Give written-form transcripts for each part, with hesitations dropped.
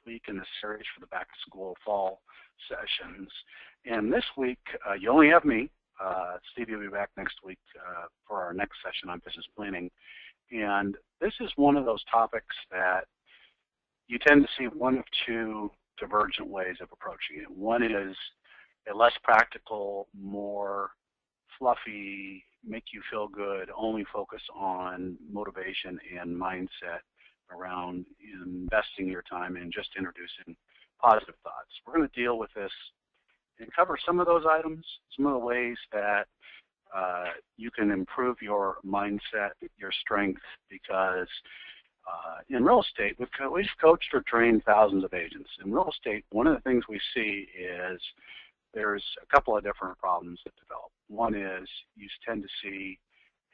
week in the series for the back-to-school fall sessions. And this week, you only have me. Stevie will be back next week for our next session on business planning. And this is one of those topics that you tend to see one of two divergent ways of approaching it. One is a less practical, more fluffy, make you feel good, only focus on motivation and mindset around investing your time in just introducing positive thoughts. We're going to deal with this and cover some of those items, some of the ways that you can improve your mindset, your strength, because in real estate, we've coached or trained thousands of agents. In real estate, one of the things we see is there's a couple of different problems that develop. One is you tend to see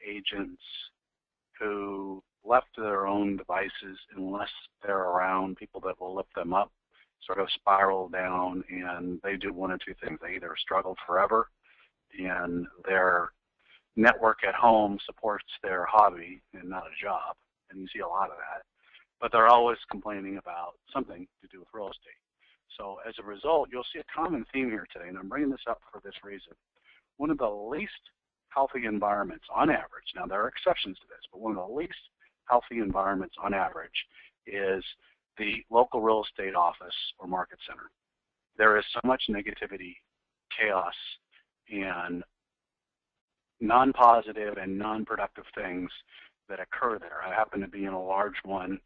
agents who, left to their own devices, unless they're around people that will lift them up, sort of spiral down, and they do one of two things. They either struggle forever and their network at home supports their hobby and not a job, and you see a lot of that, but they're always complaining about something to do with real estate. So as a result, you'll see a common theme here today, and I'm bringing this up for this reason. One of the least healthy environments on average, now there are exceptions to this, but one of the least healthy environments on average is the local real estate office or market center. There is so much negativity, chaos, and non-positive and non-productive things that occur there. I happened to be in a large one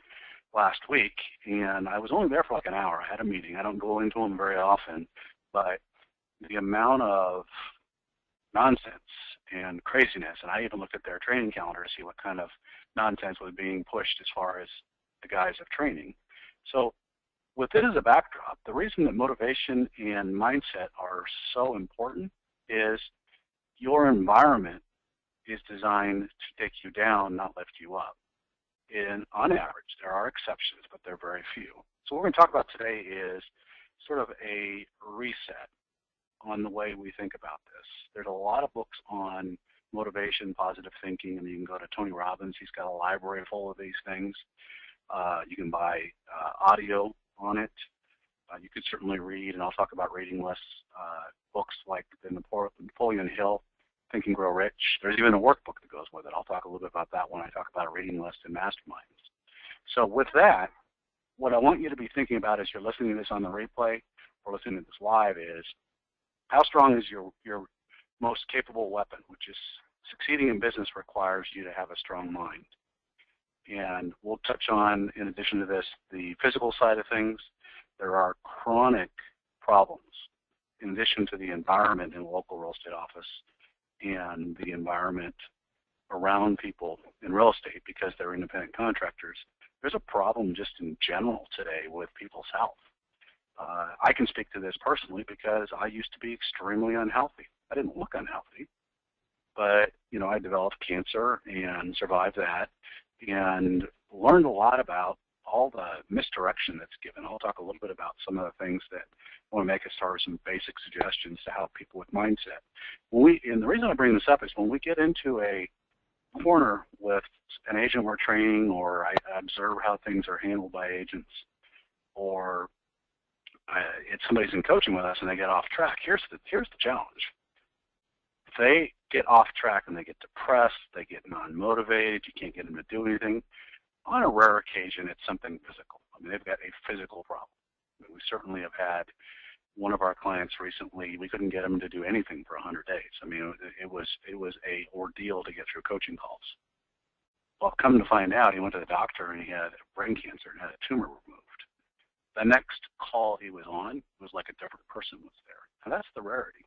last week, and I was only there for like an hour. I had a meeting. I don't go into them very often, but the amount of nonsense and craziness, and I even looked at their training calendar to see what kind of nonsense was being pushed as far as the guys of training. So with this as a backdrop, the reason that motivation and mindset are so important is your environment is designed to take you down, not lift you up. And on average, there are exceptions, but they're very few. So what we're going to talk about today is sort of a reset on the way we think about this. There's a lot of books on motivation, positive thinking, and you can go to Tony Robbins. He's got a library full of these things. You can buy audio on it. You could certainly read, and I'll talk about reading lists, books like the Napoleon Hill, Think and Grow Rich. There's even a workbook that goes with it. I'll talk a little bit about that when I talk about a reading list and masterminds. So with that, what I want you to be thinking about as you're listening to this on the replay or listening to this live is, how strong is your most capable weapon, which is succeeding in business requires you to have a strong mind. And we'll touch on, in addition to this, the physical side of things. There are chronic problems in addition to the environment in a local real estate office and the environment around people in real estate because they're independent contractors. There's a problem just in general today with people's health. I can speak to this personally because I used to be extremely unhealthy. I didn't look unhealthy, but I developed cancer and survived that and learned a lot about all the misdirection that's given. I'll talk a little bit about some of the things that I want to make as far as some basic suggestions to help people with mindset. And the reason I bring this up is when we get into a corner with an agent we're training, or I observe how things are handled by agents, or it's somebody's in coaching with us and they get off track. Here's the challenge. If they get off track and they get depressed, they get non-motivated, you can't get them to do anything, on a rare occasion it's something physical. I mean, they've got a physical problem. We certainly have had one of our clients recently, we couldn't get him to do anything for 100 days. I mean, it was a ordeal to get through coaching calls. Well, come to find out, he went to the doctor and he had brain cancer and had a tumor removed. The next call he was on was like a different person was there. And that's the rarity.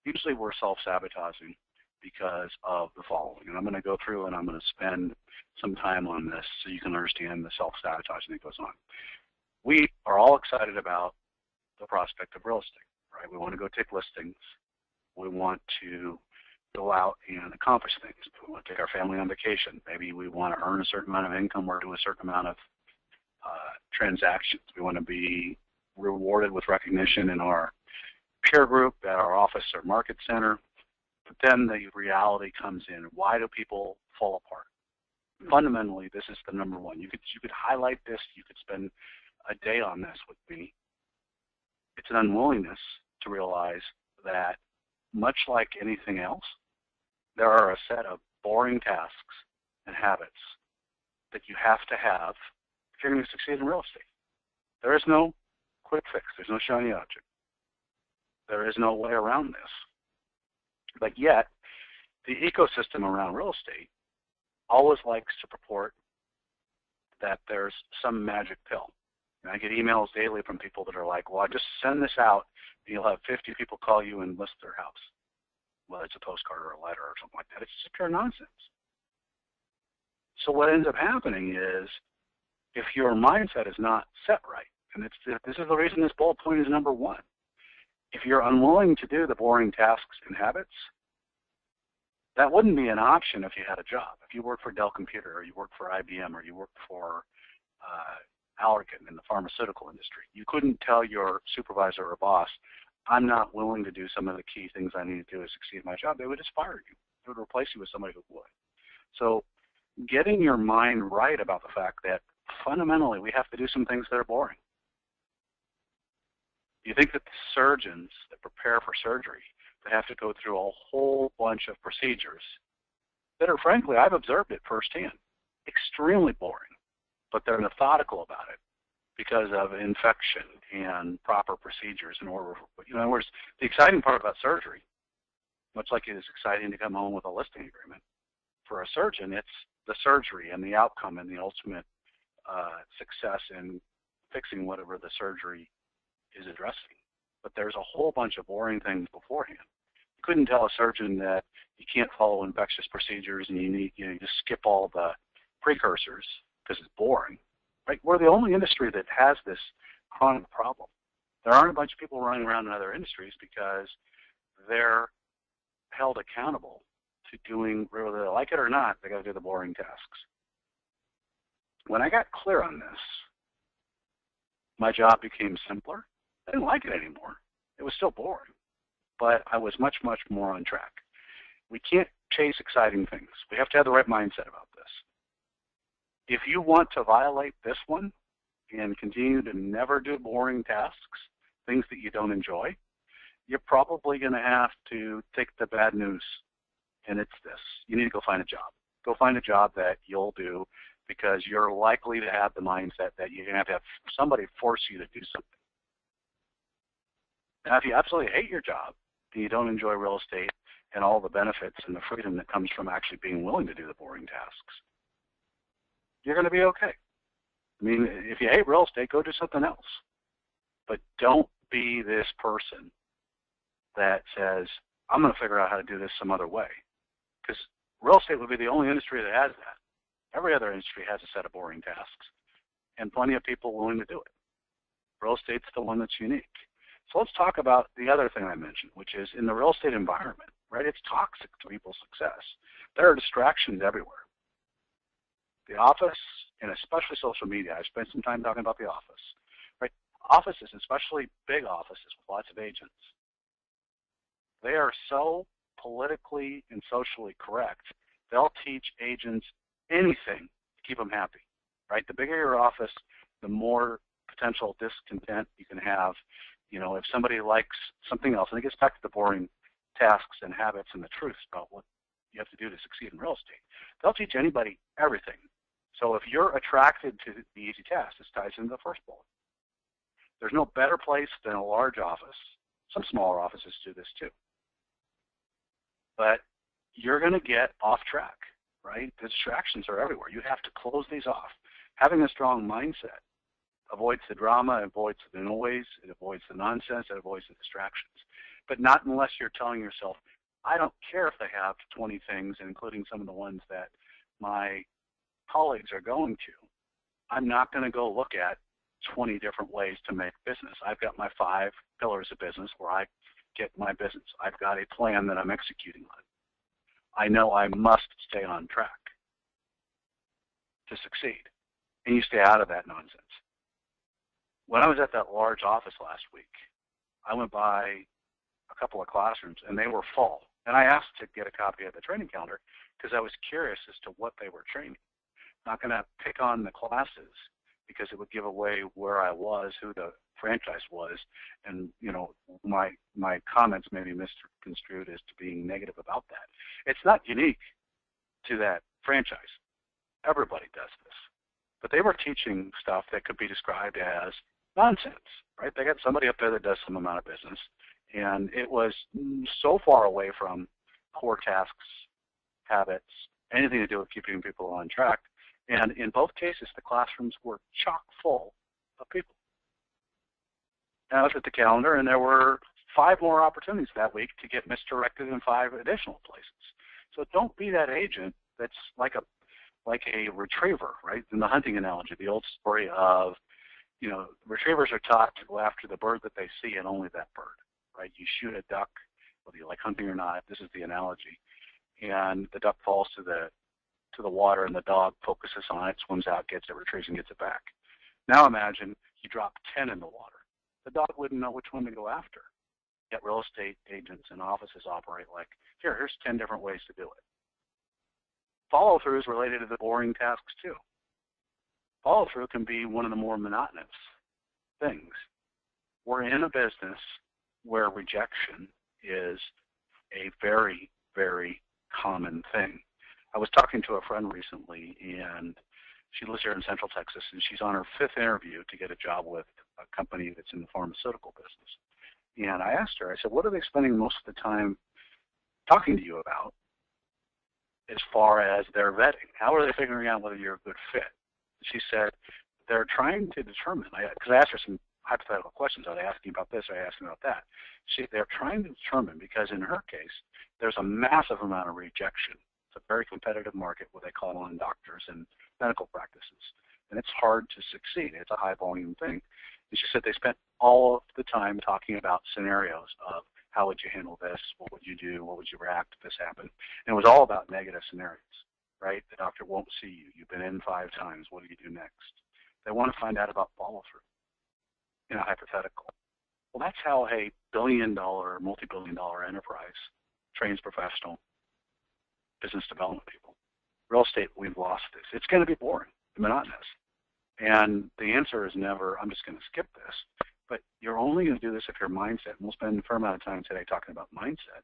Usually we're self-sabotaging because of the following. And I'm going to go through and I'm going to spend some time on this so you can understand the self-sabotaging that goes on. We are all excited about the prospect of real estate, right? We want to go take listings. We want to go out and accomplish things. We want to take our family on vacation. Maybe we want to earn a certain amount of income or do a certain amount of transactions. We want to be rewarded with recognition in our peer group, at our office or market center. But then the reality comes in. Why do people fall apart? Fundamentally, this is the number one. You could highlight this. You could spend a day on this with me. It's an unwillingness to realize that, much like anything else, there are a set of boring tasks and habits that you have to have if you're going to succeed in real estate. There is no quick fix. There's no shiny object. There is no way around this. But yet, the ecosystem around real estate always likes to purport that there's some magic pill. And I get emails daily from people that are like, well, I just send this out, and you'll have 50 people call you and list their house. Whether it's a postcard or a letter or something like that. It's just pure nonsense. So what ends up happening is, if your mindset is not set right, and this is the reason this bullet point is number one, if you're unwilling to do the boring tasks and habits, that wouldn't be an option if you had a job. If you worked for Dell Computer, or you worked for IBM, or you worked for Allergan in the pharmaceutical industry, you couldn't tell your supervisor or boss, I'm not willing to do some of the key things I need to do to succeed in my job. They would just fire you. They would replace you with somebody who would. So getting your mind right about the fact that fundamentally we have to do some things that are boring. You think that the surgeons that prepare for surgery, they have to go through a whole bunch of procedures that are, frankly, I've observed it firsthand, extremely boring, but they're methodical about it because of infection and proper procedures in order. In other words, the exciting part about surgery, much like it is exciting to come home with a listing agreement, for a surgeon, it's the surgery and the outcome and the ultimate success in fixing whatever the surgery is addressing. But there's a whole bunch of boring things beforehand. You couldn't tell a surgeon that you can't follow infectious procedures and you just skip all the precursors because it's boring. Right? We're the only industry that has this chronic problem. There aren't a bunch of people running around in other industries because they're held accountable to doing, whether they like it or not, they got to do the boring tasks. When I got clear on this, my job became simpler. I didn't like it anymore. It was still boring, but I was much, much more on track. We can't chase exciting things. We have to have the right mindset about this. If you want to violate this one and continue to never do boring tasks, things that you don't enjoy, you're probably going to have to take the bad news, and it's this. You need to go find a job. Go find a job that you'll do because you're likely to have the mindset that you're going to have somebody force you to do something. Now, if you absolutely hate your job and you don't enjoy real estate and all the benefits and the freedom that comes from actually being willing to do the boring tasks, you're going to be okay. I mean, if you hate real estate, go do something else. But don't be this person that says, I'm going to figure out how to do this some other way. Because real estate would be the only industry that has that. Every other industry has a set of boring tasks and plenty of people willing to do it. Real estate's the one that's unique. So let's talk about the other thing I mentioned, which is in the real estate environment, right? It's toxic to people's success. There are distractions everywhere. The office, and especially social media, I spent some time talking about the office, right? Offices, especially big offices with lots of agents, they are so politically and socially correct, they'll teach agents anything to keep them happy, right? The bigger your office, the more potential discontent you can have. You know, if somebody likes something else, and it gets back to the boring tasks and habits and the truths about what you have to do to succeed in real estate, they'll teach anybody everything. So if you're attracted to the easy tasks, this ties into the first bullet. There's no better place than a large office. Some smaller offices do this too. But you're going to get off track, right? The distractions are everywhere. You have to close these off. Having a strong mindset avoids the drama, avoids the noise, it avoids the nonsense, it avoids the distractions. But not unless you're telling yourself, I don't care if they have 20 things, including some of the ones that my colleagues are going to. I'm not going to go look at 20 different ways to make business. I've got my 5 pillars of business where I get my business. I've got a plan that I'm executing on. I know I must stay on track to succeed. And you stay out of that nonsense. When I was at that large office last week, I went by a couple of classrooms and they were full. And I asked to get a copy of the training calendar because I was curious as to what they were training. I'm not going to pick on the classes because it would give away where I was, who the franchise was, and my comments may be misconstrued as to being negative about that. It's not unique to that franchise. Everybody does this. But they were teaching stuff that could be described as nonsense, right? They got somebody up there that does some amount of business, and it was so far away from core tasks, habits, anything to do with keeping people on track. And in both cases, the classrooms were chock full of people. And I looked at the calendar, and there were 5 more opportunities that week to get misdirected in 5 additional places. So don't be that agent that's like a retriever, right? In the hunting analogy, the old story of, retrievers are taught to go after the bird that they see and only that bird, right? You shoot a duck, whether you like hunting or not, this is the analogy, and the duck falls to the water, and the dog focuses on it, swims out, gets it, retrieves, and gets it back. Now imagine you drop 10 in the water. The dog wouldn't know which one to go after. Yet real estate agents and offices operate like, here's 10 different ways to do it. Follow-through is related to the boring tasks too. Follow-through can be one of the more monotonous things. We're in a business where rejection is a very, very common thing. I was talking to a friend recently, and she lives here in Central Texas, and she's on her 5th interview to get a job with a company that's in the pharmaceutical business. And I asked her, I said, what are they spending most of the time talking to you about as far as their vetting? How are they figuring out whether you're a good fit? She said, they're trying to determine, because I asked her some hypothetical questions. Are they asking about this? Are they asking about that? They're trying to determine, because in her case, there's a massive amount of rejection. It's a very competitive market where they call on doctors and medical practices. And it's hard to succeed. It's a high volume thing. And she said they spent all of the time talking about scenarios of how would you handle this? What would you do? What would you react if this happened? And it was all about negative scenarios, right? The doctor won't see you. You've been in 5 times. What do you do next? They want to find out about follow-through in a hypothetical. Well, that's how a billion-dollar, multi-billion-dollar enterprise trains professional business development people. Real estate, we've lost this. It's going to be boring, monotonous. And the answer is never, I'm just going to skip this. But you're only going to do this if your mindset, and we'll spend a fair amount of time today talking about mindset,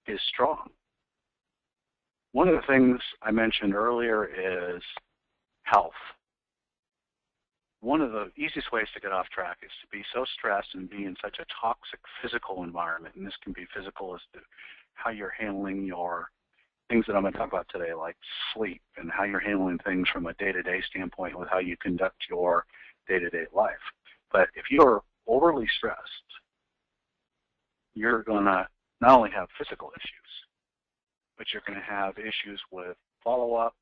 is strong. One of the things I mentioned earlier is health. One of the easiest ways to get off track is to be so stressed and be in such a toxic physical environment, and this can be physical as to how you're handling your things that I'm going to talk about today, like sleep, and how you're handling things from a day-to-day standpoint with how you conduct your day-to-day life. But if you're overly stressed, you're going to not only have physical issues, but you're going to have issues with follow-up.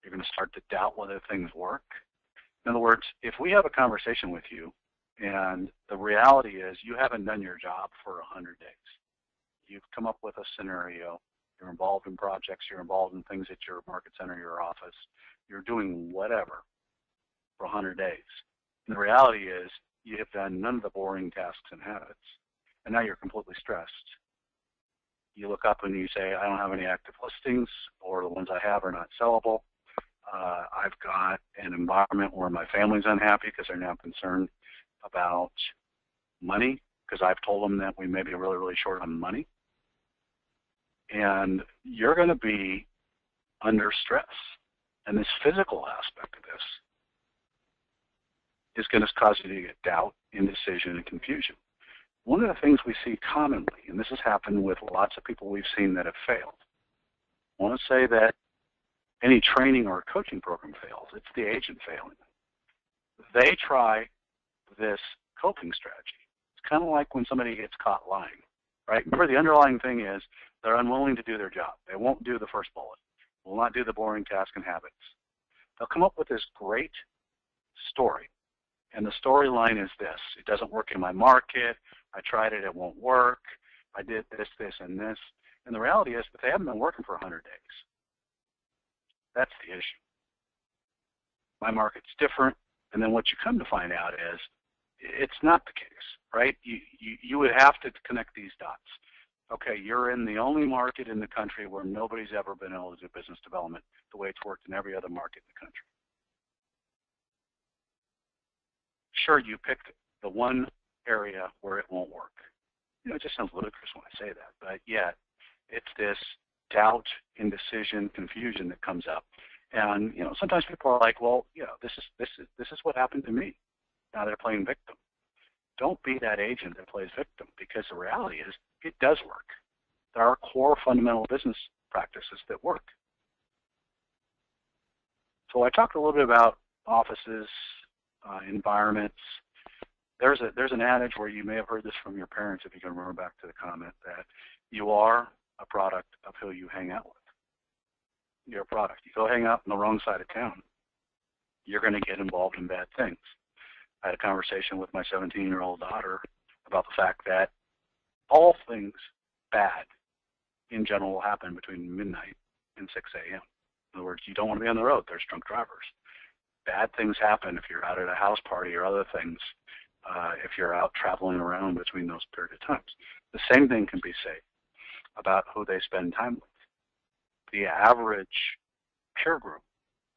You're going to start to doubt whether things work. In other words, if we have a conversation with you and the reality is you haven't done your job for 100 days, you've come up with a scenario, you're involved in projects, you're involved in things at your market center, your office, you're doing whatever for 100 days. And the reality is you have done none of the boring tasks and habits, and now you're completely stressed. You look up and you say, I don't have any active listings, or the ones I have are not sellable. I've got an environment where my family's unhappy because they're now concerned about money, because I've told them that we may be really, really short on money. And you're going to be under stress. And this physical aspect of this is going to cause you to get doubt, indecision, and confusion. One of the things we see commonly, and this has happened with lots of people we've seen that have failed, I want to say that any training or coaching program fails. It's the agent failing. They try this coping strategy. It's kind of like when somebody gets caught lying, right? Remember, the underlying thing is they're unwilling to do their job. They won't do the first bullet. Will not do the boring task and habits. They'll come up with this great story. And the storyline is this. It doesn't work in my market. I tried it. It won't work. I did this, this, and this. And the reality is that they haven't been working for 100 days. That's the issue. My market's different. And then what you come to find out is it's not the case, right? You would have to connect these dots. Okay, you're in the only market in the country where nobody's ever been able to do business development the way it's worked in every other market in the country. sure you picked the one area where it won't work. It just sounds ludicrous when I say that, but yet it's this doubt, indecision, confusion that comes up. And sometimes people are like, well, this is what happened to me. Now they're playing victim. Don't be that agent that plays victim, because the reality is it does work. There are core fundamental business practices that work. So I talked a little bit about offices, environments. There's an adage where you may have heard this from your parents, if you can remember back to the comment, that you are a product of who you hang out with. You're a product. You go hang out on the wrong side of town, you're going to get involved in bad things. I had a conversation with my 17-year-old daughter about the fact that all things bad in general will happen between midnight and 6 a.m. In other words, you don't want to be on the road. There's drunk drivers. Bad things happen if you're out at a house party or other things, if you're out traveling around between those period of times. The same thing can be said about who they spend time with. The average peer group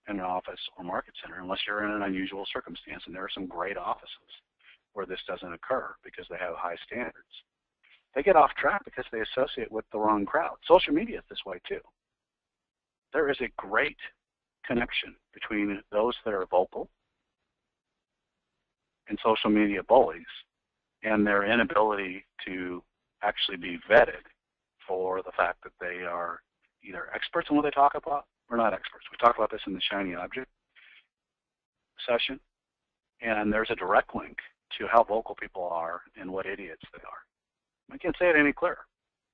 in an office or market center, unless you're in an unusual circumstance, and there are some great offices where this doesn't occur because they have high standards, they get off track because they associate with the wrong crowd. Social media is this way too. There is a great connection between those that are vocal and social media bullies and their inability to actually be vetted for the fact that they are either experts in what they talk about or not experts. We talked about this in the shiny object session, and there's a direct link to how vocal people are and what idiots they are. I can't say it any clearer.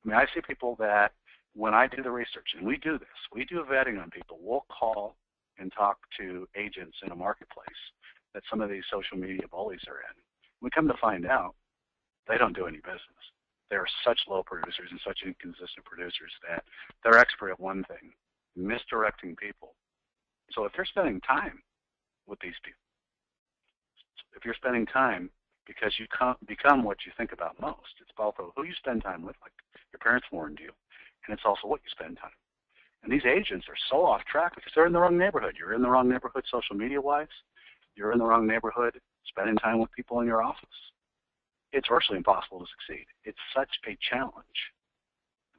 I mean, I see people that when I do the research, and we do this, we do vetting on people, we'll call and talk to agents in a marketplace that some of these social media bullies are in. We come to find out they don't do any business. They're such low producers and such inconsistent producers that they're expert at one thing, misdirecting people. So if you're spending time with these people, if you're spending time because you become what you think about most, it's both who you spend time with, like your parents warned you, and it's also what you spend time. And these agents are so off track because they're in the wrong neighborhood. You're in the wrong neighborhood social media-wise. You're in the wrong neighborhood spending time with people in your office. It's virtually impossible to succeed. It's such a challenge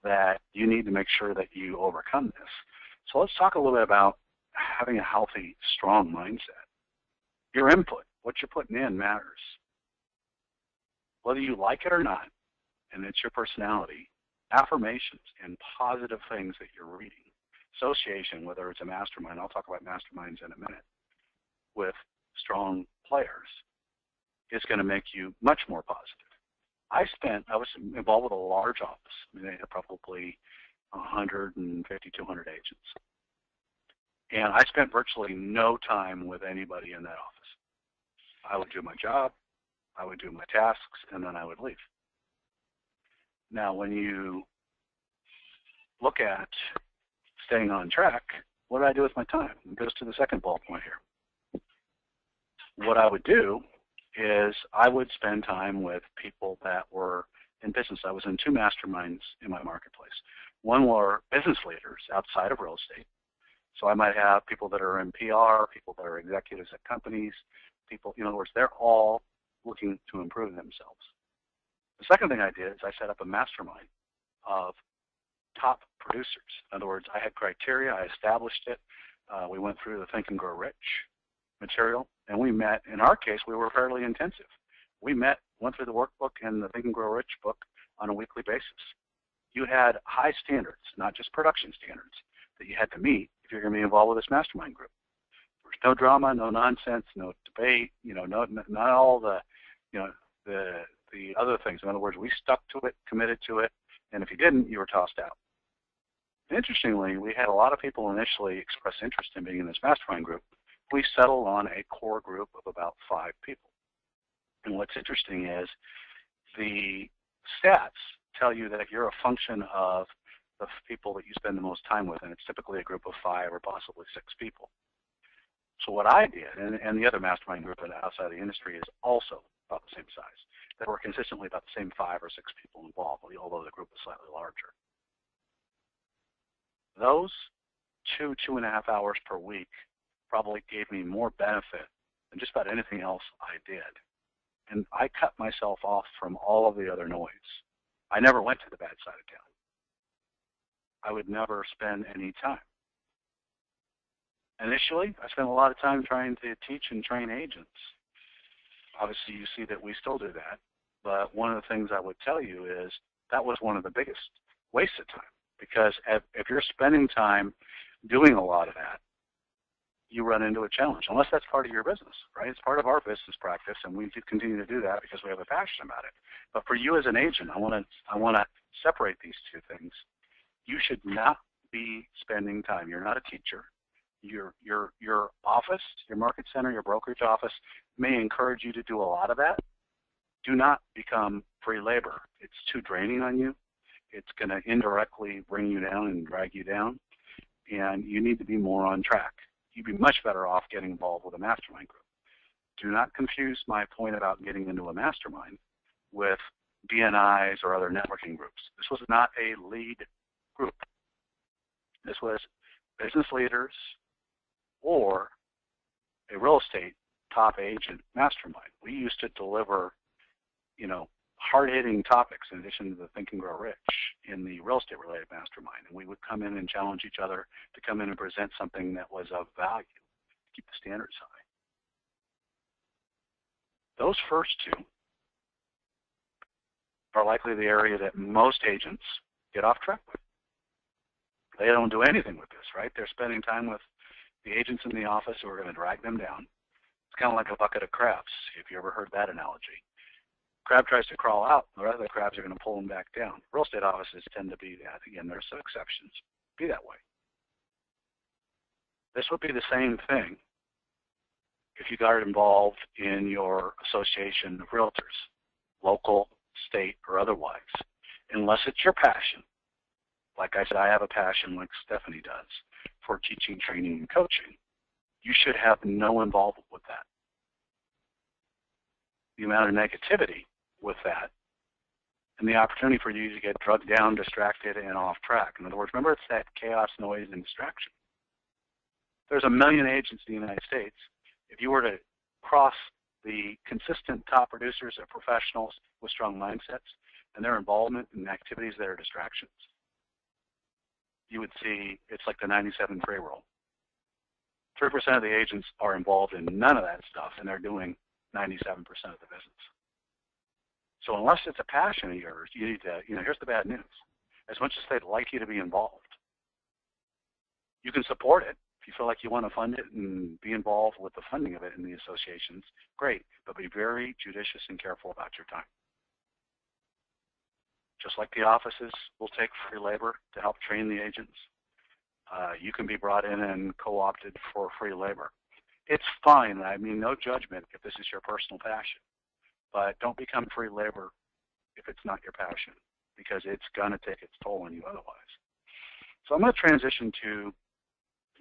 that you need to make sure that you overcome this. So let's talk a little bit about having a healthy, strong mindset. Your input, what you're putting in, matters. Whether you like it or not, and it's your personality, affirmations and positive things that you're reading, association, whether it's a mastermind, I'll talk about masterminds in a minute, with strong players, is going to make you much more positive. I was involved with a large office. I mean, they had probably 150, 200 agents. And I spent virtually no time with anybody in that office. I would do my job, I would do my tasks, and then I would leave. Now, when you look at staying on track, what do I do with my time? It goes to the second bullet point here. What I would do is I would spend time with people that were in business. I was in 2 masterminds in my marketplace. One were business leaders outside of real estate. So I might have people that are in PR, people that are executives at companies, people, in other words, they're all looking to improve themselves. The second thing I did is I set up a mastermind of top producers. In other words, I had criteria, I established it. We went through the Think and Grow Rich material, and we met. In our case, we were fairly intensive. We met, went through the workbook and the Think and Grow Rich book on a weekly basis. You had high standards, not just production standards, that you had to meet if you're going to be involved with this mastermind group. There was no drama, no nonsense, no debate, not all the, the other things. In other words, we stuck to it, committed to it, and if you didn't, you were tossed out. Interestingly, we had a lot of people initially express interest in being in this mastermind group. We settled on a core group of about 5 people. And what's interesting is the stats tell you that you're a function of the people that you spend the most time with, and it's typically a group of 5 or possibly 6 people. So what I did, and the other mastermind group outside the industry is also about the same size. There were consistently about the same 5 or 6 people involved, although the group was slightly larger. Those 2.5 hours per week probably gave me more benefit than just about anything else I did. And I cut myself off from all of the other noise. I never went to the bad side of town. I would never spend any time. Initially, I spent a lot of time trying to teach and train agents. Obviously, you see that we still do that. But one of the things I would tell you is that was one of the biggest wastes of time. Because if you're spending time doing a lot of that, you run into a challenge, unless that's part of your business, right? It's part of our business practice, and we continue to do that because we have a passion about it. But for you as an agent, I want to separate these two things. You should not be spending time. You're not a teacher. Your office, your market center, your brokerage office may encourage you to do a lot of that. Do not become free labor. It's too draining on you. It's going to indirectly bring you down and drag you down, and you need to be more on track. You'd be much better off getting involved with a mastermind group. Do not confuse my point about getting into a mastermind with BNIs or other networking groups. This was not a lead group. This was business leaders or a real estate top agent mastermind. We used to deliver, hard-hitting topics in addition to the Think and Grow Rich in the real estate-related mastermind. And we would come in and challenge each other to come in and present something that was of value to keep the standards high. Those first two are likely the area that most agents get off track with. They don't do anything with this, right? They're spending time with the agents in the office who are going to drag them down. It's kind of like a bucket of crabs, if you ever heard that analogy. Crab tries to crawl out, the rest of the crabs are going to pull him back down. Real estate offices tend to be that. Again, there's some exceptions. Be that way. This would be the same thing if you got involved in your association of realtors, local, state, or otherwise, unless it's your passion. Like I said, I have a passion, like Stephanie does, for teaching, training, and coaching. You should have no involvement with that. The amount of negativity with that and the opportunity for you to get drugged down, distracted, and off track. In other words, remember, it's that chaos, noise, and distraction. There's a million agents in the United States. If you were to cross the consistent top producers of professionals with strong mindsets and their involvement in activities that are distractions, you would see it's like the 97 free rule. 3% of the agents are involved in none of that stuff, and they're doing 97% of the business. So unless it's a passion of yours, you need to, here's the bad news. As much as they'd like you to be involved, you can support it. If you feel like you want to fund it and be involved with the funding of it in the associations, great, but be very judicious and careful about your time. Just like the offices will take free labor to help train the agents, you can be brought in and co-opted for free labor. It's fine. I mean, no judgment if this is your personal passion. But don't become free labor if it's not your passion, because it's going to take its toll on you otherwise. So I'm going to transition to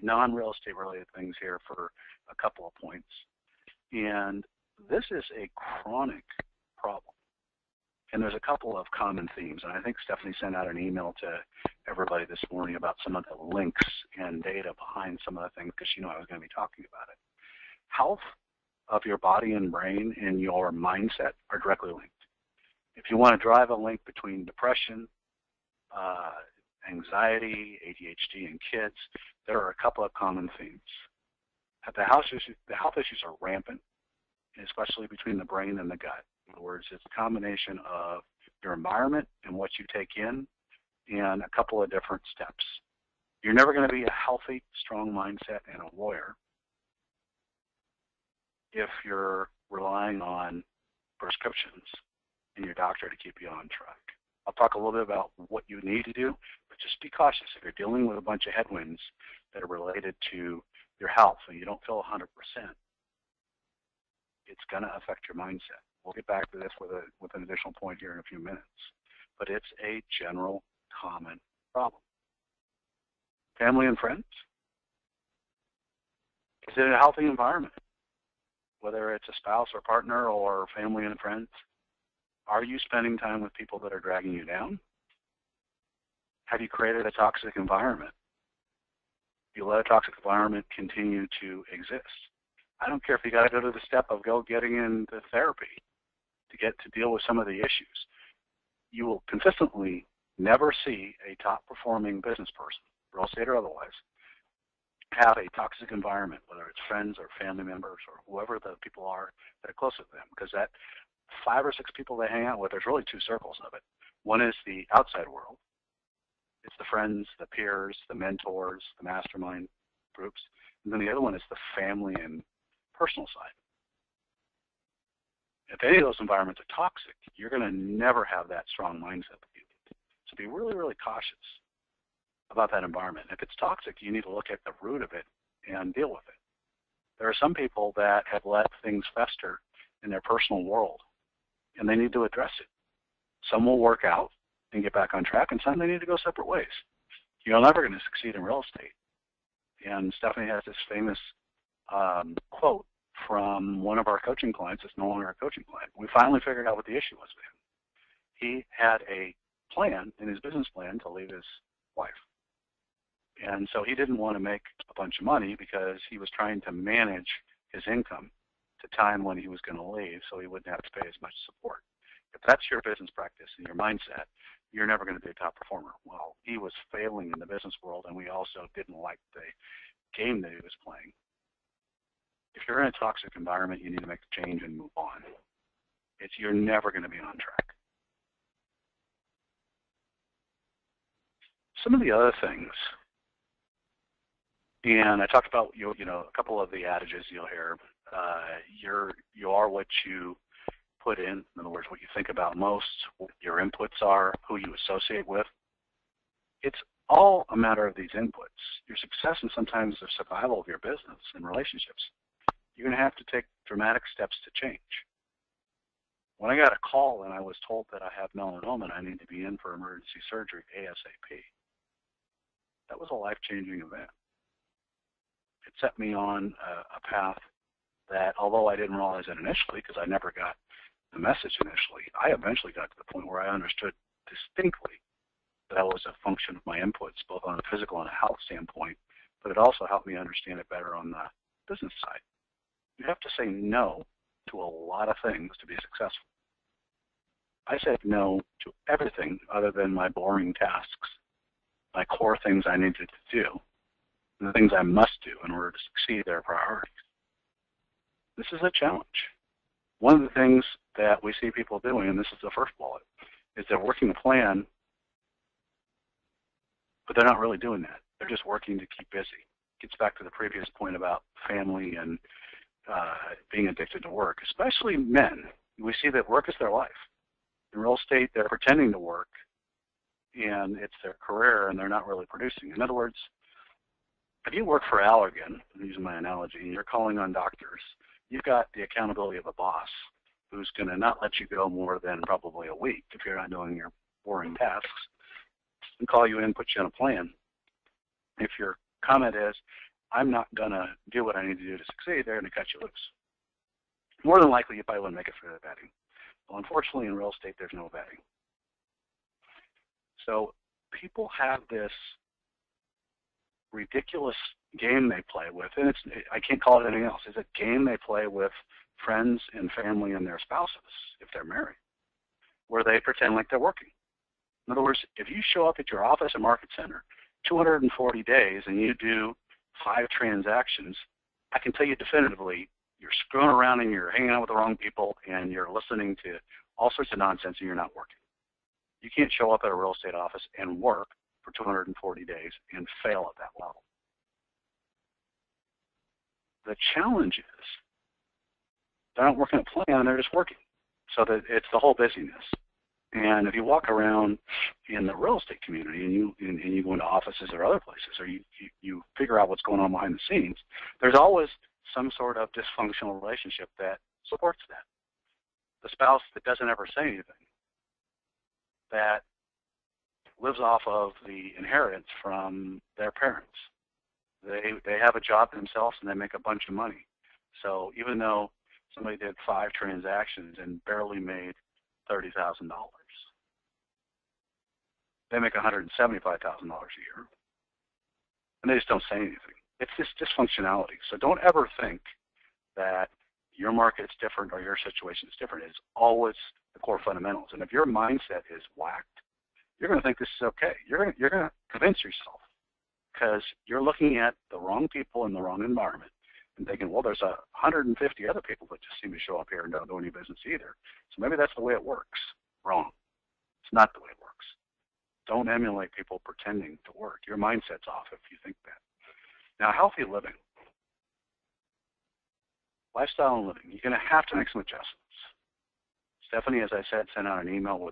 non-real estate related things here for a couple of points. And this is a chronic problem. And there's a couple of common themes. And I think Stephanie sent out an email to everybody this morning about some of the links and data behind some of the things, because she knew I was going to be talking about it. Health of your body and brain and your mindset are directly linked. If you want to drive a link between depression, anxiety, ADHD, and kids, there are a couple of common themes. The health issues are rampant, especially between the brain and the gut. In other words, it's a combination of your environment and what you take in and a couple of different steps. You're never going to be a healthy, strong mindset and a warrior if you're relying on prescriptions and your doctor to keep you on track. I'll talk a little bit about what you need to do, but just be cautious. If you're dealing with a bunch of headwinds that are related to your health and you don't feel 100%, it's going to affect your mindset. We'll get back to this with an additional point here in a few minutes. But it's a general common problem. Family and friends. Is it a healthy environment? Whether it's a spouse or partner or family and friends, are you spending time with people that are dragging you down? Have you created a toxic environment? You let a toxic environment continue to exist. I don't care if you got to go to the step of getting into therapy to deal with some of the issues. You will consistently never see a top-performing business person, real estate or otherwise, have a toxic environment, whether it's friends or family members or whoever the people are that are close to them, because that 5 or 6 people they hang out with, there's really 2 circles of it. One is the outside world. It's the friends, the peers, the mentors, the mastermind groups. And then the other one is the family and personal side. If any of those environments are toxic, you're going to never have that strong mindset that you need. So be really, really cautious about that environment. If it's toxic, you need to look at the root of it and deal with it. There are some people that have let things fester in their personal world, and they need to address it. Some will work out and get back on track, and some they need to go separate ways. You're never going to succeed in real estate. And Stephanie has this famous quote from one of our coaching clients that's no longer a coaching client. We finally figured out what the issue was with him. He had a plan in his business plan to leave his wife. And so he didn't want to make a bunch of money because he was trying to manage his income to time when he was going to leave so he wouldn't have to pay as much support. If that's your business practice and your mindset, you're never going to be a top performer. Well, he was failing in the business world, and we also didn't like the game that he was playing. If you're in a toxic environment, you need to make a change and move on. You're never going to be on track. Some of the other things, and I talked about a couple of the adages you'll hear. You are what you put in other words, what you think about most, what your inputs are, who you associate with. It's all a matter of these inputs. Your success and sometimes the survival of your business and relationships, you're going to have to take dramatic steps to change. When I got a call and I was told that I have melanoma and I need to be in for emergency surgery ASAP, that was a life-changing event. It set me on a path that, although I didn't realize it initially because I never got the message initially, I eventually got to the point where I understood distinctly that was a function of my inputs, both on a physical and a health standpoint, but it also helped me understand it better on the business side. You have to say no to a lot of things to be successful. I said no to everything other than my boring tasks, my core things I needed to do, and the things I must do in order to succeed their priorities. This is a challenge. One of the things that we see people doing, and this is the first bullet, is they're working a plan, but they're not really doing that. They're just working to keep busy. It gets back to the previous point about family and being addicted to work, especially men. We see that work is their life. In real estate, they're pretending to work, and it's their career, and they're not really producing. In other words, if you work for Allergan, I'm using my analogy, and you're calling on doctors, you've got the accountability of a boss who's going to not let you go more than probably a week if you're not doing your boring tasks, and call you in, put you on a plan. If your comment is, I'm not going to do what I need to do to succeed, they're going to cut you loose. More than likely, you probably wouldn't make it through the vetting. Well, unfortunately, in real estate, there's no vetting. So people have this ridiculous game they play with, and I can't call it anything else. It's a game they play with friends and family and their spouses, if they're married, where they pretend like they're working. In other words, if you show up at your office at Market Center 240 days and you do 5 transactions, I can tell you definitively you're screwing around and you're hanging out with the wrong people and you're listening to all sorts of nonsense and you're not working. You can't show up at a real estate office and work for 240 days and fail at that level. The challenge is they're not working a plan, they're just working. So that it's the whole busyness. And if you walk around in the real estate community and you go into offices or other places, or you figure out what's going on behind the scenes, there's always some sort of dysfunctional relationship that supports that. The spouse that doesn't ever say anything, that lives off of the inheritance from their parents. They have a job themselves and they make a bunch of money. So even though somebody did 5 transactions and barely made $30,000, they make $175,000 a year, and they just don't say anything. It's this dysfunctionality. So don't ever think that your market's different or your situation is different. It's always the core fundamentals. And if your mindset is whacked, you're going to think this is okay. You're going to convince yourself because you're looking at the wrong people in the wrong environment and thinking, well, there's 150 other people that just seem to show up here and don't do any business either. So maybe that's the way it works. Wrong. It's not the way it works. Don't emulate people pretending to work. Your mindset's off if you think that. Now, healthy living. Lifestyle and living. You're going to have to make some adjustments. Stephanie, as I said, sent out an email where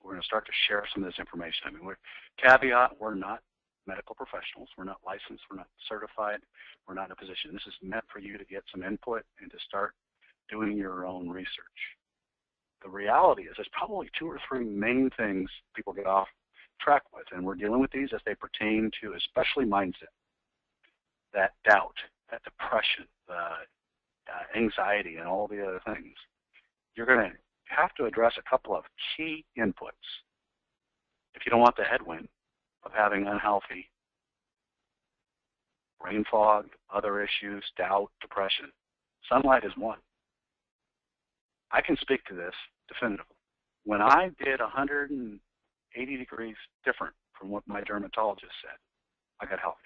we're going to start to share some of this information. I mean, caveat, we're not medical professionals. We're not licensed. We're not certified. We're not in a position. This is meant for you to get some input and to start doing your own research. The reality is there's probably 2 or 3 main things people get off track with, and we're dealing with these as they pertain to especially mindset, that doubt, that depression, anxiety, and all the other things. You're going to have to address a couple of key inputs if you don't want the headwind of having unhealthy brain fog, other issues, doubt, depression. Sunlight is one. I can speak to this definitively. When I did 180 degrees different from what my dermatologist said, I got healthier.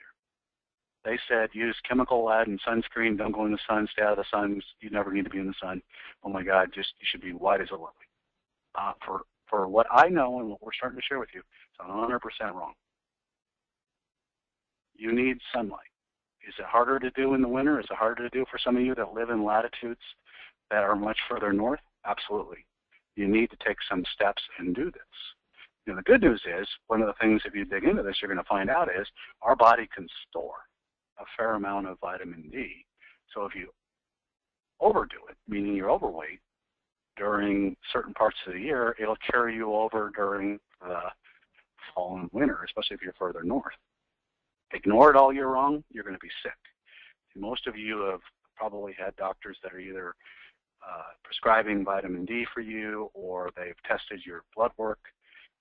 They said use chemical lead and sunscreen, don't go in the sun, stay out of the sun, you never need to be in the sun. Oh my God, you should be white as a lily. For what I know and what we're starting to share with you, it's 100% wrong. You need sunlight. Is it harder to do in the winter? Is it harder to do for some of you that live in latitudes that are much further north? Absolutely. You need to take some steps and do this. You know, the good news is, one of the things, if you dig into this, you're going to find out is our body can store a fair amount of vitamin D. So if you overdo it, meaning you're overweight, during certain parts of the year, it'll carry you over during the fall and winter, especially if you're further north. Ignore it all year long, you're going to be sick. Most of you have probably had doctors that are either prescribing vitamin D for you or they've tested your blood work.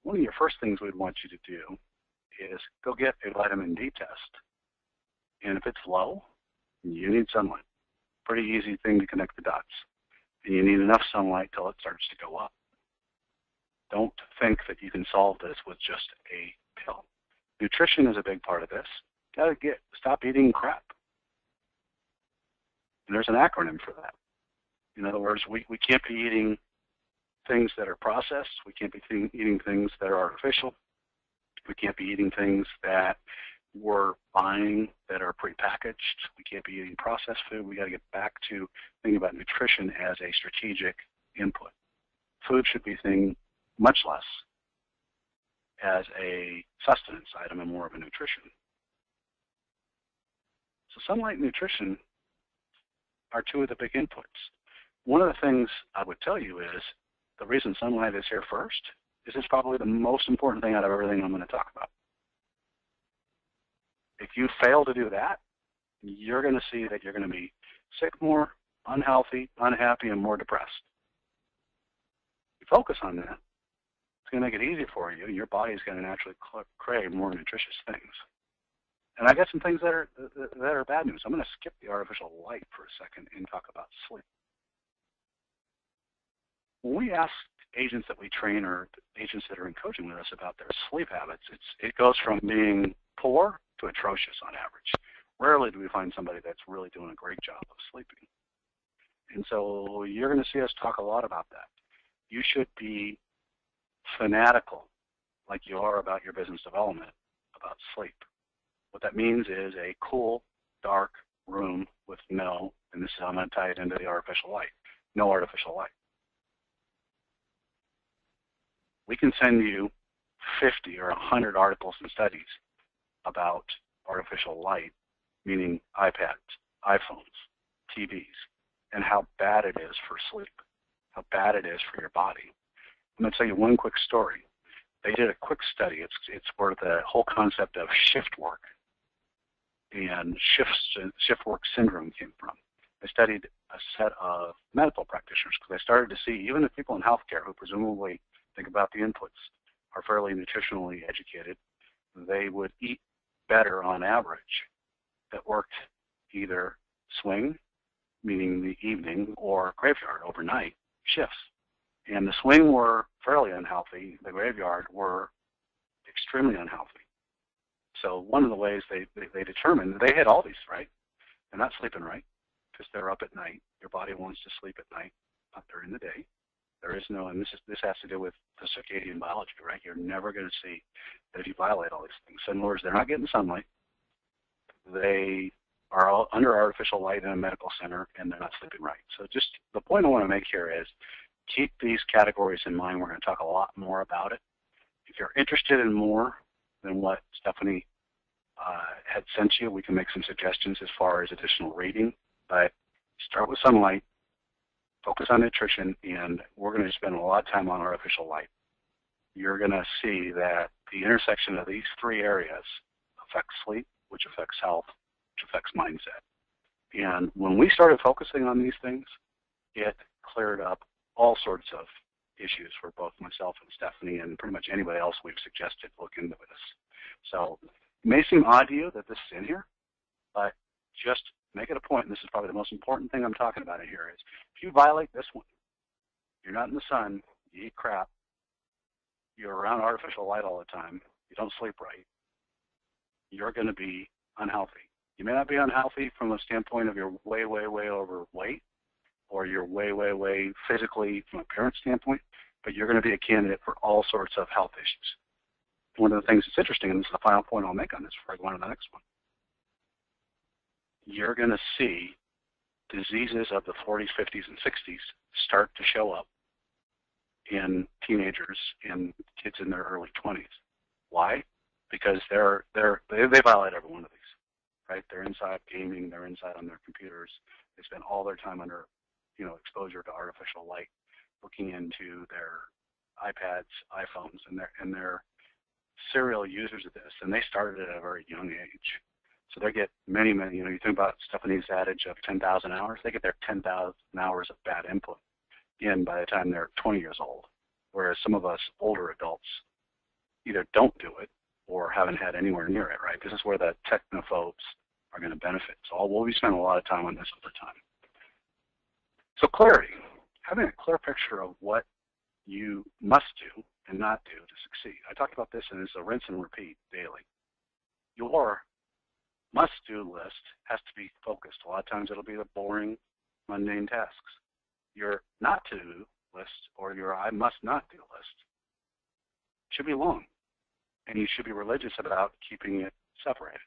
One of your first things we'd want you to do is go get a vitamin D test. And if it's low, you need sunlight. Pretty easy thing to connect the dots. And you need enough sunlight till it starts to go up. Don't think that you can solve this with just a pill. Nutrition is a big part of this. Got to stop eating crap. And there's an acronym for that. In other words, we can't be eating things that are processed. We can't be eating things that are artificial. We can't be eating things that we're buying that are prepackaged. We can't be eating processed food. We got to get back to thinking about nutrition as a strategic input. Food should be seen much less as a sustenance item and more of a nutrition. So sunlight and nutrition are 2 of the big inputs. One of the things I would tell you is the reason sunlight is here first is it's probably the most important thing out of everything I'm going to talk about. If you fail to do that, you're going to see that you're going to be sick more, unhealthy, unhappy, and more depressed. If you focus on that, it's going to make it easy for you. Your body's going to naturally crave more nutritious things. And I got some things that are bad news. I'm going to skip the artificial light for a second and talk about sleep. When we ask agents that we train or agents that are in coaching with us about their sleep habits, it goes from being poor to atrocious on average. Rarely do we find somebody that's really doing a great job of sleeping. And so you're going to see us talk a lot about that. You should be fanatical, like you are about your business development, about sleep. What that means is a cool, dark room with no, and this is how I'm going to tie it into the artificial light, no artificial light. We can send you 50 or 100 articles and studies about artificial light, meaning iPads, iPhones, TVs, and how bad it is for sleep, how bad it is for your body. I'm going to tell you one quick story. They did a quick study. It's where the whole concept of shift work and shift work syndrome came from. They studied a set of medical practitioners because they started to see even the people in healthcare who presumably think about the inputs are fairly nutritionally educated, they would eat better on average that worked either swing, meaning the evening, or graveyard, overnight shifts. And the swing were fairly unhealthy. The graveyard were extremely unhealthy. So one of the ways they determined, they had all these, right? They're not sleeping right because they're up at night. Your body wants to sleep at night, not during the day. There is no, and this has to do with the circadian biology, right? You're never going to see that if you violate all these things. So in other words, they're not getting sunlight. They are all under artificial light in a medical center, and they're not sleeping right. So just the point I want to make here is keep these categories in mind. We're going to talk a lot more about it. If you're interested in more than what Stephanie had sent you, we can make some suggestions as far as additional reading. But start with sunlight, focus on nutrition, and we're going to spend a lot of time on artificial light. You're going to see that the intersection of these three areas affects sleep, which affects health, which affects mindset. And when we started focusing on these things, it cleared up all sorts of issues for both myself and Stephanie and pretty much anybody else we've suggested look into this. So it may seem odd to you that this is in here, but just make it a point, and this is probably the most important thing I'm talking about in here, is if you violate this one, you're not in the sun, you eat crap, you're around artificial light all the time, you don't sleep right, you're going to be unhealthy. You may not be unhealthy from a standpoint of you're way, way, way overweight, or you're way, way, way physically from an appearance standpoint, but you're going to be a candidate for all sorts of health issues. One of the things that's interesting, and this is the final point I'll make on this before I go on to the next one, you're going to see diseases of the 40s, 50s, and 60s start to show up in teenagers and kids in their early 20s. Why? Because they violate every one of these, right? They're inside gaming, they're inside on their computers. They spend all their time under, exposure to artificial light, looking into their iPads, iPhones, and they're serial users of this, and they started at a very young age. So they get many, you think about Stephanie's adage of 10,000 hours, they get their 10,000 hours of bad input in by the time they're 20 years old, whereas some of us older adults either don't do it or haven't had anywhere near it, right? This is where the technophobes are going to benefit. So we'll be spending a lot of time on this over time. So clarity, having a clear picture of what you must do and not do to succeed. I talked about this, and it's a rinse and repeat daily. Your must-do list has to be focused. A lot of times it'll be the boring, mundane tasks. Your not-to-do list or your I must not do list should be long, and you should be religious about keeping it separated.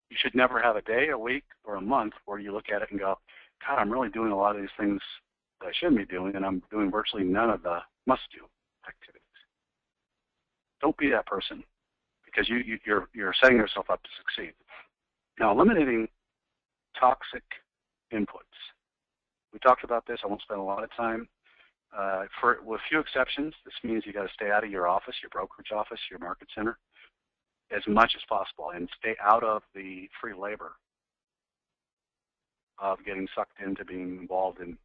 You should never have a day, a week, or a month where you look at it and go, God, I'm really doing a lot of these things that I shouldn't be doing, and I'm doing virtually none of the must-do activities. Don't be that person, because you're setting yourself up to succeed. Now, eliminating toxic inputs. We talked about this. I won't spend a lot of time. With few exceptions, this means you got to stay out of your office, your brokerage office, your market center, as much as possible, and stay out of the free labor of getting sucked into being involved in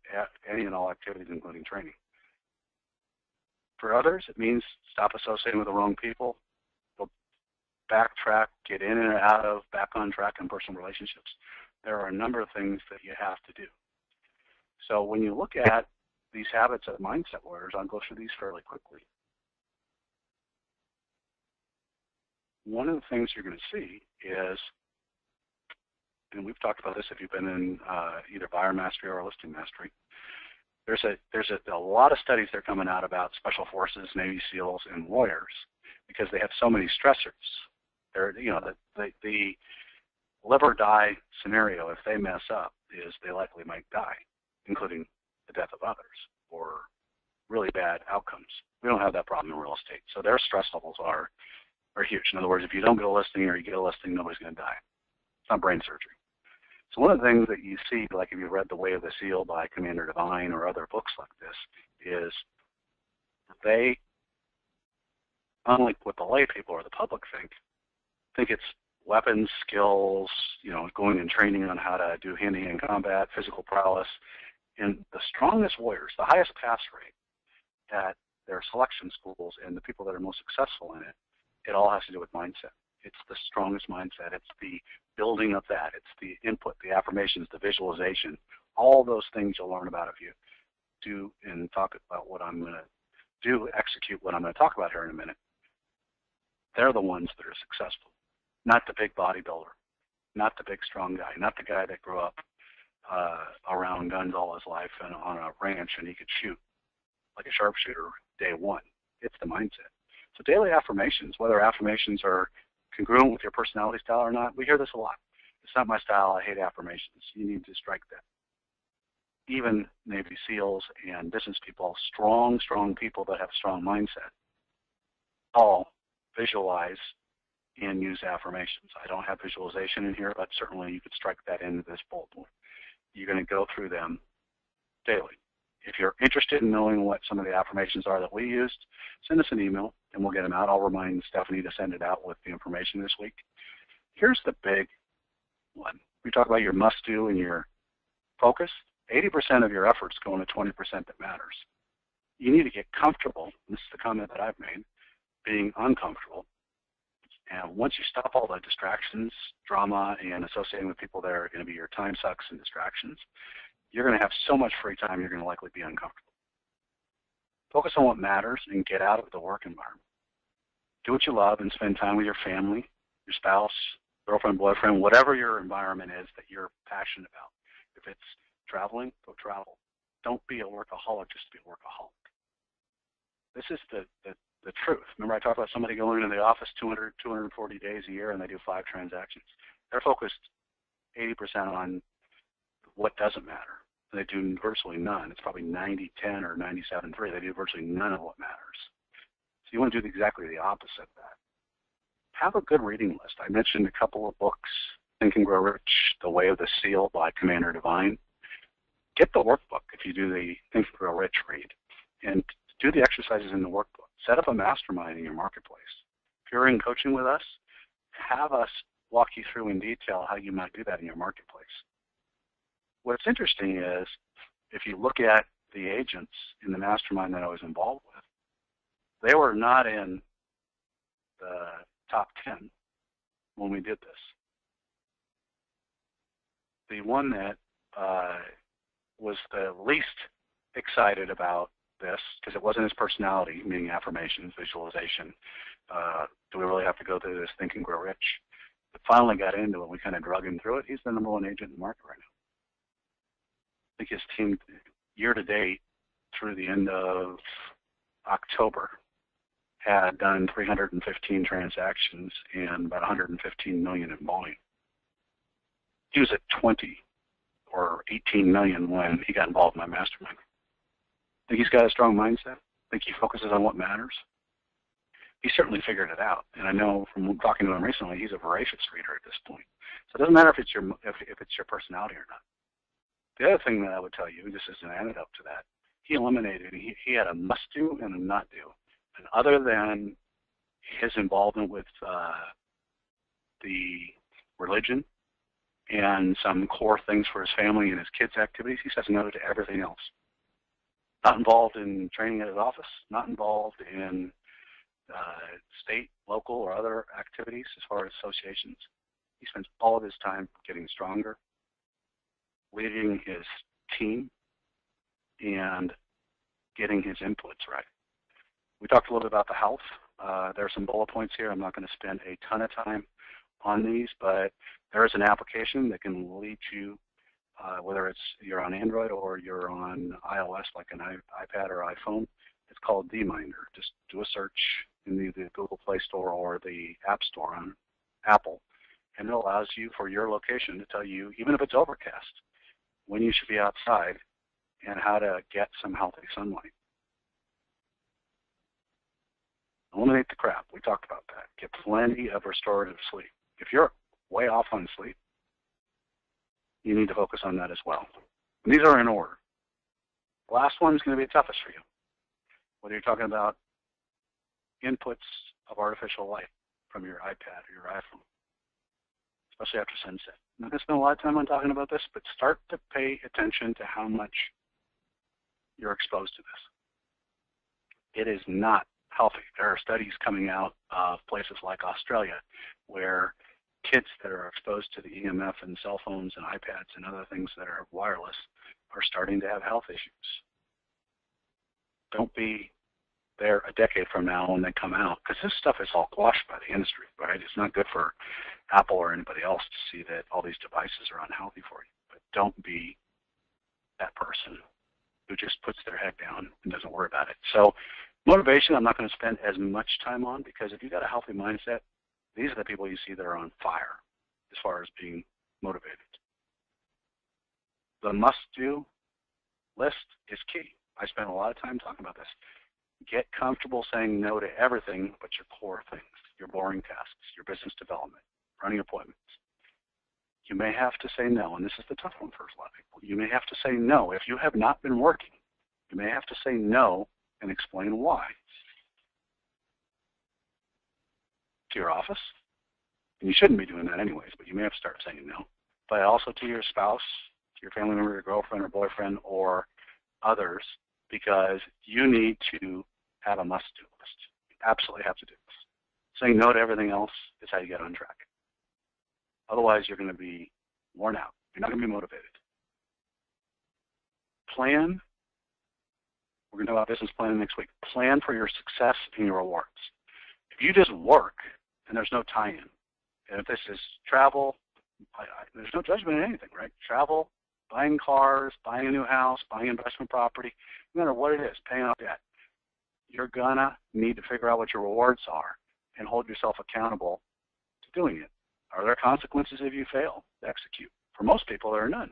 any and all activities, including training. For others, it means stop associating with the wrong people, backtrack, get in and out of, back on track in personal relationships. There are a number of things that you have to do. So when you look at these habits of mindset warriors, I'll go through these fairly quickly. One of the things you're going to see is, and we've talked about this if you've been in either buyer mastery or listing mastery, there's a lot of studies that are coming out about special forces, Navy SEALs, and warriors because they have so many stressors. They're, the live or die scenario, if they mess up, is they likely might die, including the death of others or really bad outcomes. We don't have that problem in real estate. So their stress levels are huge. In other words, if you don't get a listing or you get a listing, nobody's going to die. It's not brain surgery. So one of the things that you see, like if you read The Way of the SEAL by Commander Devine or other books like this, is they, unlike what the lay people or the public think it's weapons, skills, going and training on how to do hand-to-hand combat, physical prowess. And the strongest warriors, the highest pass rate at their selection schools and the people that are most successful in it, it all has to do with mindset. It's the strongest mindset. It's the building of that. It's the input, the affirmations, the visualization, All those things you'll learn about if you do and talk about what I'm going to do, execute what I'm going to talk about here in a minute. They're the ones that are successful, not the big bodybuilder, not the big strong guy, not the guy that grew up around guns all his life and on a ranch and he could shoot like a sharpshooter day one. It's the mindset. So daily affirmations, whether affirmations are congruent with your personality style or not, we hear this a lot. It's not my style. I hate affirmations. You need to strike that. Even Navy SEALs and business people, strong people that have a strong mindset, all visualize and use affirmations. I don't have visualization in here, but certainly you could strike that into this bullet point. You're going to go through them daily. If you're interested in knowing what some of the affirmations are that we used, send us an email and we'll get them out. I'll remind Stephanie to send it out with the information this week. Here's the big one. We talk about your must-do and your focus. 80% of your efforts go into 20% that matters. You need to get comfortable, this is the comment that I've made, being uncomfortable. And once you stop all the distractions, drama, and associating with people that are going to be your time sucks and distractions, you're going to have so much free time you're going to likely be uncomfortable. Focus on what matters and get out of the work environment. Do what you love and spend time with your family, your spouse, girlfriend, boyfriend, whatever your environment is that you're passionate about. If it's traveling, go travel. Don't be a workaholic just to be a workaholic. This is the truth. Remember I talked about somebody going into the office 240 days a year and they do 5 transactions. They're focused 80% on what doesn't matter. They do virtually none. It's probably 90-10 or 97-3. They do virtually none of what matters. So you want to do exactly the opposite of that. Have a good reading list. I mentioned a couple of books, Think and Grow Rich, The Way of the Seal by Commander Divine. Get the workbook if you do the Think and Grow Rich read, and do the exercises in the workbook. Set up a mastermind in your marketplace. If you're in coaching with us, have us walk you through in detail how you might do that in your marketplace. What's interesting is if you look at the agents in the mastermind that I was involved with, they were not in the top 10 when we did this. The one that was the least excited about this, because it wasn't his personality, meaning affirmations, visualization. Do we really have to go through this Think and Grow Rich? But finally got into it. We kind of drug him through it. He's the #1 agent in the market right now. I think his team, year to date, through the end of October, had done 315 transactions and about 115 million in volume. He was at 20 or 18 million when he got involved in my mastermind. Think he's got a strong mindset? Think he focuses on what matters? He certainly figured it out, and I know from talking to him recently, he's a voracious reader at this point. So it doesn't matter if it's your personality or not. The other thing that I would tell you, just as an antidote to that, he eliminated, he had a must-do and a not-do. And other than his involvement with the religion and some core things for his family and his kids' activities, he says no to everything else. Not involved in training at his office, not involved in state, local, or other activities as far as associations. He spends all of his time getting stronger, leading his team, and getting his inputs right. We talked a little bit about the health. There are some bullet points here. I'm not going to spend a ton of time on these, but there is an application that can lead you, whether you're on Android or you're on iOS like an iPad or iPhone. It's called DMinder. Just do a search in the Google Play Store or the App Store on Apple, and it allows you for your location to tell you, even if it's overcast, when you should be outside and how to get some healthy sunlight. Eliminate the crap. We talked about that. Get plenty of restorative sleep. If you're way off on sleep, you need to focus on that as well. And these are in order. The last one is going to be the toughest for you. Whether you're talking about inputs of artificial light from your iPad or your iPhone, especially after sunset. I'm not going to spend a lot of time on talking about this, but start to pay attention to how much you're exposed to this. It is not healthy. There are studies coming out of places like Australia where kids that are exposed to the EMF and cell phones and iPads and other things that are wireless are starting to have health issues. Don't be there a decade from now when they come out, because this stuff is all quashed by the industry, right? It's not good for Apple or anybody else to see that all these devices are unhealthy for you. But don't be that person who just puts their head down and doesn't worry about it. So motivation, I'm not going to spend as much time on, because if you've got a healthy mindset, these are the people you see that are on fire as far as being motivated. The must-do list is key. I spend a lot of time talking about this. Get comfortable saying no to everything but your core things, your boring tasks, your business development, running appointments. You may have to say no, and this is the tough one for a lot of people. You may have to say no. If you have not been working, you may have to say no and explain why. To your office, and you shouldn't be doing that anyways, but you may have to start saying no. But also to your spouse, to your family member, your girlfriend or boyfriend, or others, because you need to have a must-do list. You absolutely have to do this. Saying no to everything else is how you get on track. Otherwise, you're going to be worn out. You're not going to be motivated. Plan. We're going to talk about business planning next week. Plan for your success and your rewards. If you just work and there's no tie-in, and if this is travel, there's no judgment in anything, right? Travel, buying cars, buying a new house, buying investment property, no matter what it is, paying off debt, you're going to need to figure out what your rewards are and hold yourself accountable to doing it. Are there consequences if you fail to execute? For most people, there are none.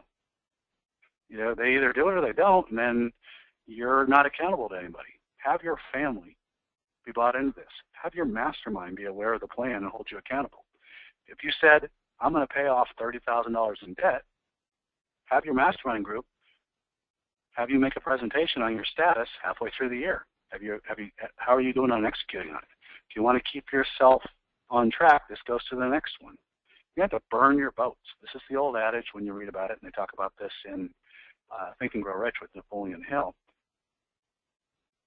You know, they either do it or they don't, and then you're not accountable to anybody. Have your family be bought into this. Have your mastermind be aware of the plan and hold you accountable. If you said, I'm going to pay off $30,000 in debt, have your mastermind group have you make a presentation on your status halfway through the year. How are you doing on executing on it? If you want to keep yourself on track, this goes to the next one. You have to burn your boats. This is the old adage when you read about it, and they talk about this in Think and Grow Rich with Napoleon Hill.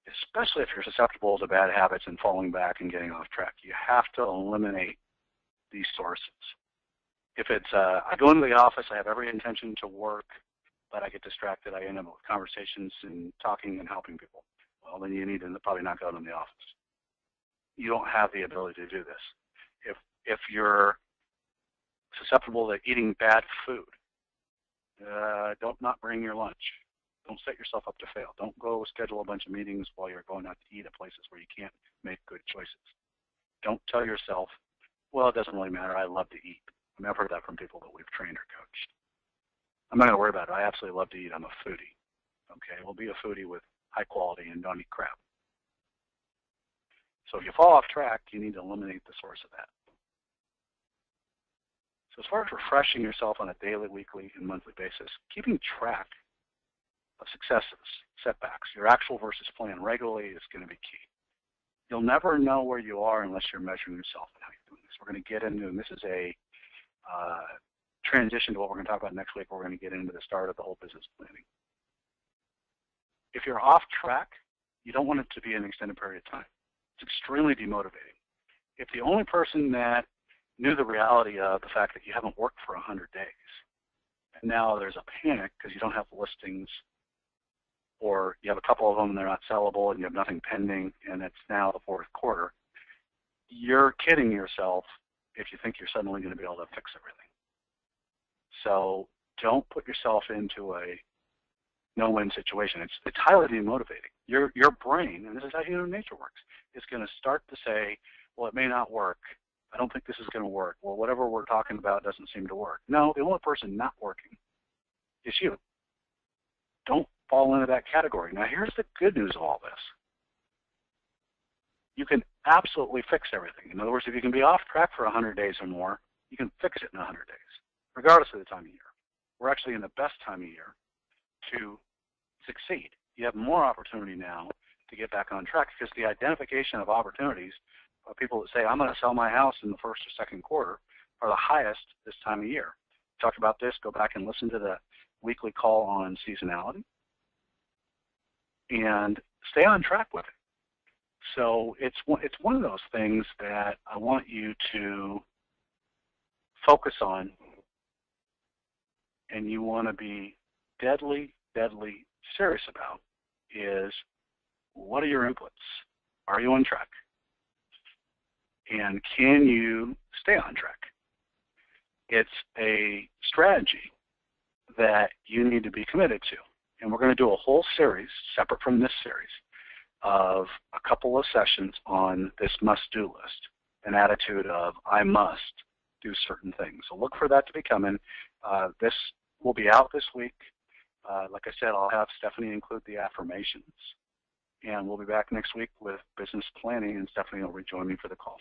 Especially if you're susceptible to bad habits and falling back and getting off track, you have to eliminate these sources. If it's, I go into the office, I have every intention to work, but I get distracted, I end up with conversations and talking and helping people. Well, then you need to probably not go in the office. You don't have the ability to do this. If you're susceptible to eating bad food, don't not bring your lunch. Don't set yourself up to fail. Don't go schedule a bunch of meetings while you're going out to eat at places where you can't make good choices. Don't tell yourself, well, it doesn't really matter, I love to eat. I mean, I've heard that from people that we've trained or coached. I'm not going to worry about it. I absolutely love to eat. I'm a foodie. Okay, we'll be a foodie with high quality and don't eat crap. So if you fall off track, you need to eliminate the source of that. So as far as refreshing yourself on a daily, weekly, and monthly basis, keeping track of successes, setbacks, your actual versus plan regularly is going to be key. You'll never know where you are unless you're measuring yourself and how you're doing this. We're going to get into, and this is a transition to what we're going to talk about next week. We're going to get into the start of the whole business planning. If you're off track, you don't want it to be an extended period of time. It's extremely demotivating. If the only person that knew the reality of the fact that you haven't worked for 100 days, and now there's a panic because you don't have listings, or you have a couple of them and they're not sellable and you have nothing pending and it's now the fourth quarter, you're kidding yourself if you think you're suddenly going to be able to fix everything. So don't put yourself into a no-win situation. It's highly demotivating. Your brain, and this is how human nature works, is going to start to say, well, it may not work. I don't think this is going to work. Well, whatever we're talking about doesn't seem to work. No, the only person not working is you. Don't fall into that category. Now, here's the good news of all this. You can absolutely fix everything. In other words, if you can be off track for 100 days or more, you can fix it in 100 days, regardless of the time of year. We're actually in the best time of year to succeed. You have more opportunity now to get back on track because the identification of opportunities of people that say, I'm going to sell my house in the first or second quarter are the highest this time of year. We talked about this. Go back and listen to the weekly call on seasonality and stay on track with it. So it's one of those things that I want you to focus on, and you want to be deadly, deadly serious about is, what are your inputs? Are you on track? And can you stay on track? It's a strategy that you need to be committed to. And we're going to do a whole series, separate from this series, of a couple of sessions on this must-do list, an attitude of, I must do certain things. So look for that to be coming. This will be out this week. Like I said, I'll have Stephanie include the affirmations. And we'll be back next week with business planning, and Stephanie will rejoin me for the call.